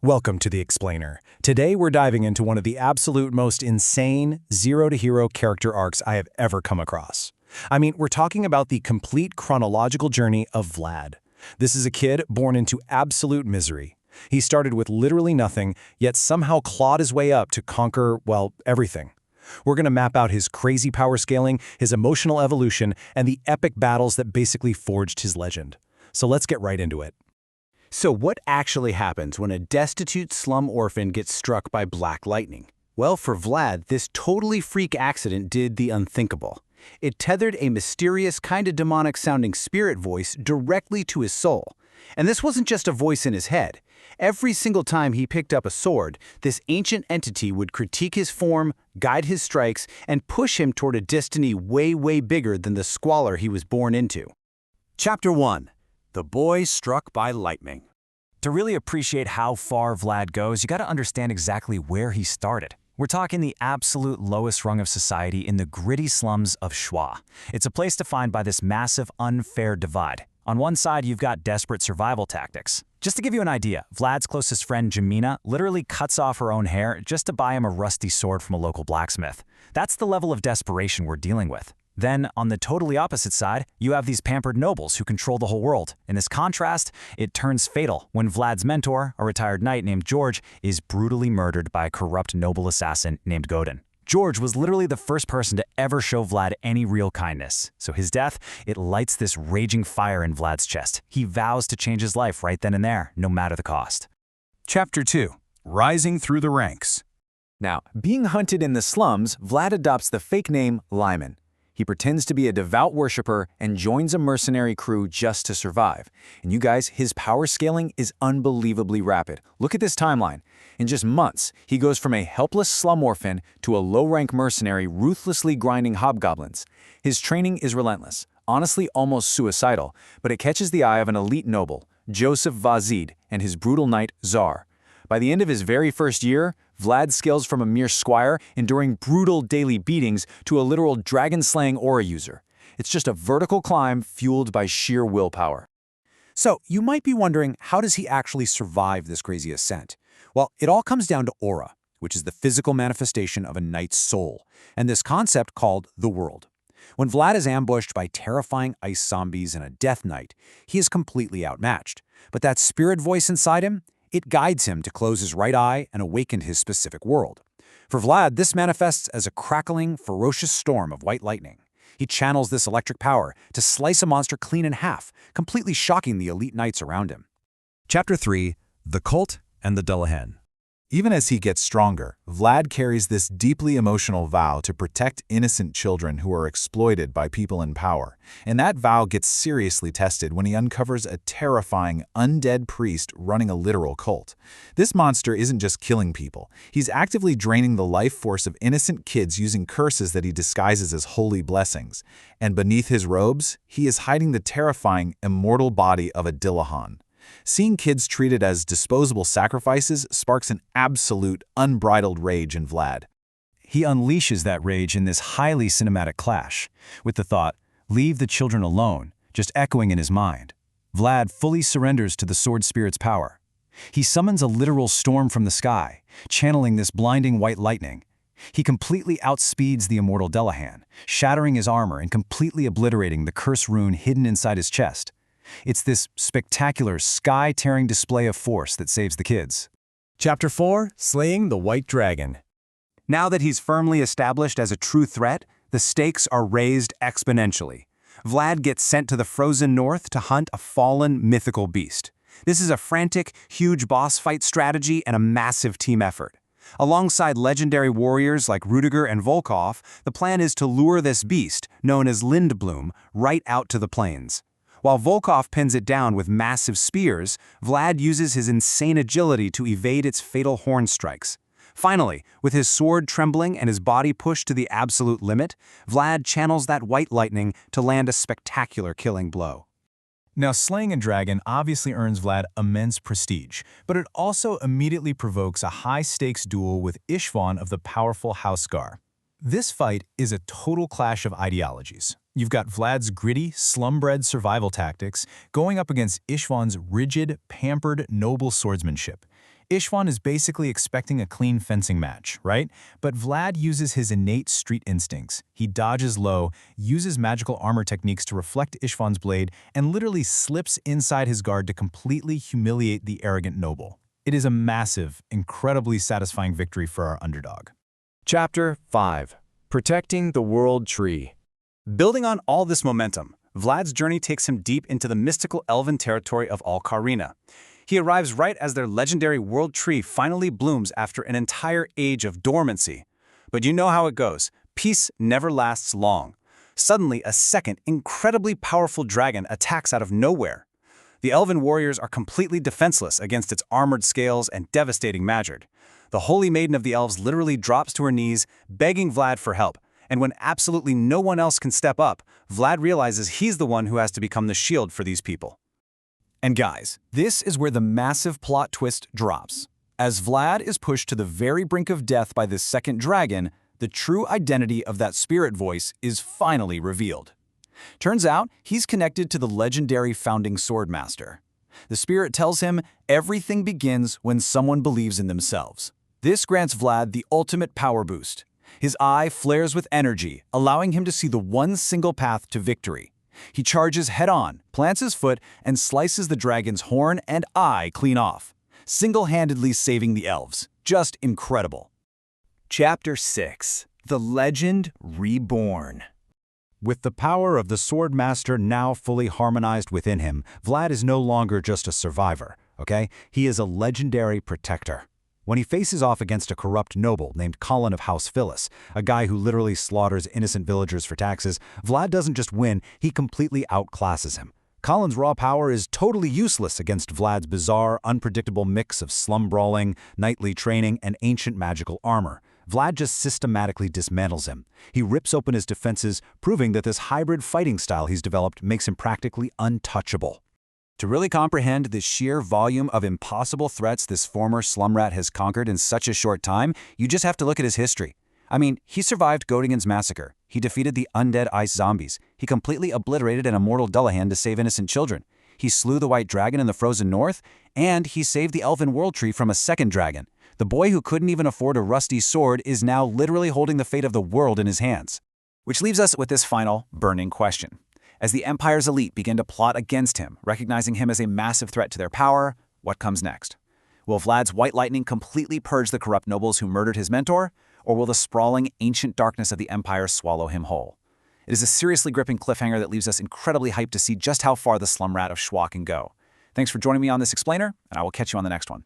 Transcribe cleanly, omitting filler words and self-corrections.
Welcome to The Explainer. Today we're diving into one of the absolute most insane zero-to-hero character arcs I have ever come across. I mean, we're talking about the complete chronological journey of Vlad. This is a kid born into absolute misery. He started with literally nothing, yet somehow clawed his way up to conquer, well, everything. We're going to map out his crazy power scaling, his emotional evolution, and the epic battles that basically forged his legend. So let's get right into it. So what actually happens when a destitute slum orphan gets struck by black lightning? Well, for Vlad, this totally freak accident did the unthinkable. It tethered a mysterious, kind of demonic-sounding spirit voice directly to his soul. And this wasn't just a voice in his head. Every single time he picked up a sword, this ancient entity would critique his form, guide his strikes, and push him toward a destiny way bigger than the squalor he was born into. Chapter 1. The Boy Struck by Lightning. To really appreciate how far Vlad goes, you gotta understand exactly where he started. We're talking the absolute lowest rung of society in the gritty slums of Schwa. It's a place defined by this massive, unfair divide. On one side, you've got desperate survival tactics. Just to give you an idea, Vlad's closest friend, Jamina, literally cuts off her own hair just to buy him a rusty sword from a local blacksmith. That's the level of desperation we're dealing with. Then, on the totally opposite side, you have these pampered nobles who control the whole world. In this contrast, it turns fatal when Vlad's mentor, a retired knight named George, is brutally murdered by a corrupt noble assassin named Godin. George was literally the first person to ever show Vlad any real kindness. So his death, it lights this raging fire in Vlad's chest. He vows to change his life right then and there, no matter the cost. Chapter 2. Rising Through the Ranks. Now, being hunted in the slums, Vlad adopts the fake name Lyman. He pretends to be a devout worshiper and joins a mercenary crew just to survive. And you guys, his power scaling is unbelievably rapid. Look at this timeline. In just months, he goes from a helpless slum orphan to a low-rank mercenary ruthlessly grinding hobgoblins. His training is relentless, honestly almost suicidal, but it catches the eye of an elite noble, Joseph Vazid, and his brutal knight, Czar. By the end of his very first year, Vlad scales from a mere squire, enduring brutal daily beatings, to a literal dragon-slaying aura user. It's just a vertical climb fueled by sheer willpower. So, you might be wondering, how does he actually survive this crazy ascent? Well, it all comes down to aura, which is the physical manifestation of a knight's soul, and this concept called the world. When Vlad is ambushed by terrifying ice zombies and a death knight, he is completely outmatched. But that spirit voice inside him, it guides him to close his right eye and awaken his specific world. For Vlad, this manifests as a crackling, ferocious storm of white lightning. He channels this electric power to slice a monster clean in half, completely shocking the elite knights around him. Chapter 3. The Cult and the Dullahan. Even as he gets stronger, Vlad carries this deeply emotional vow to protect innocent children who are exploited by people in power. And that vow gets seriously tested when he uncovers a terrifying, undead priest running a literal cult. This monster isn't just killing people. He's actively draining the life force of innocent kids using curses that he disguises as holy blessings. And beneath his robes, he is hiding the terrifying, immortal body of a Dullahan. Seeing kids treated as disposable sacrifices sparks an absolute, unbridled rage in Vlad. He unleashes that rage in this highly cinematic clash, with the thought, "Leave the children alone," just echoing in his mind. Vlad fully surrenders to the sword spirit's power. He summons a literal storm from the sky, channeling this blinding white lightning. He completely outspeeds the immortal Dullahan, shattering his armor and completely obliterating the curse rune hidden inside his chest. It's this spectacular, sky-tearing display of force that saves the kids. Chapter 4. Slaying the White Dragon. Now that he's firmly established as a true threat, the stakes are raised exponentially. Vlad gets sent to the frozen north to hunt a fallen, mythical beast. This is a frantic, huge boss fight strategy and a massive team effort. Alongside legendary warriors like Rudiger and Volkov, the plan is to lure this beast, known as Lindblom, right out to the plains. While Volkov pins it down with massive spears, Vlad uses his insane agility to evade its fatal horn strikes. Finally, with his sword trembling and his body pushed to the absolute limit, Vlad channels that white lightning to land a spectacular killing blow. Now, slaying a dragon obviously earns Vlad immense prestige, but it also immediately provokes a high-stakes duel with Ishvan of the powerful House Gar. This fight is a total clash of ideologies. You've got Vlad's gritty, slum-bred survival tactics going up against Ishvan's rigid, pampered, noble swordsmanship. Ishvan is basically expecting a clean fencing match, right? But Vlad uses his innate street instincts. He dodges low, uses magical armor techniques to reflect Ishvan's blade, and literally slips inside his guard to completely humiliate the arrogant noble. It is a massive, incredibly satisfying victory for our underdog. Chapter 5. Protecting the World Tree. Building on all this momentum, Vlad's journey takes him deep into the mystical elven territory of Al-Karina. He arrives right as their legendary world tree finally blooms after an entire age of dormancy. But you know how it goes. Peace never lasts long. Suddenly, a second, incredibly powerful dragon attacks out of nowhere. The elven warriors are completely defenseless against its armored scales and devastating magic. The Holy Maiden of the Elves literally drops to her knees, begging Vlad for help. And when absolutely no one else can step up, Vlad realizes he's the one who has to become the shield for these people. And guys, this is where the massive plot twist drops. As Vlad is pushed to the very brink of death by this second dragon, the true identity of that spirit voice is finally revealed. Turns out, he's connected to the legendary founding swordmaster. The spirit tells him everything begins when someone believes in themselves. This grants Vlad the ultimate power boost. His eye flares with energy, allowing him to see the one single path to victory. He charges head-on, plants his foot, and slices the dragon's horn and eye clean off, single-handedly saving the elves. Just incredible. Chapter 6. The Legend Reborn. With the power of the Swordmaster now fully harmonized within him, Vlad is no longer just a survivor, okay? He is a legendary protector. When he faces off against a corrupt noble named Colin of House Phyllis, a guy who literally slaughters innocent villagers for taxes, Vlad doesn't just win, he completely outclasses him. Colin's raw power is totally useless against Vlad's bizarre, unpredictable mix of slum brawling, knightly training, and ancient magical armor. Vlad just systematically dismantles him. He rips open his defenses, proving that this hybrid fighting style he's developed makes him practically untouchable. To really comprehend the sheer volume of impossible threats this former slum rat has conquered in such a short time, you just have to look at his history. I mean, he survived Göttingen's massacre. He defeated the undead ice zombies. He completely obliterated an immortal Dullahan to save innocent children. He slew the White Dragon in the frozen north, and he saved the elven world tree from a second dragon. The boy who couldn't even afford a rusty sword is now literally holding the fate of the world in his hands. Which leaves us with this final, burning question. As the Empire's elite begin to plot against him, recognizing him as a massive threat to their power, what comes next? Will Vlad's white lightning completely purge the corrupt nobles who murdered his mentor, or will the sprawling, ancient darkness of the Empire swallow him whole? It is a seriously gripping cliffhanger that leaves us incredibly hyped to see just how far the slum rat of Schwa can go. Thanks for joining me on this explainer, and I will catch you on the next one.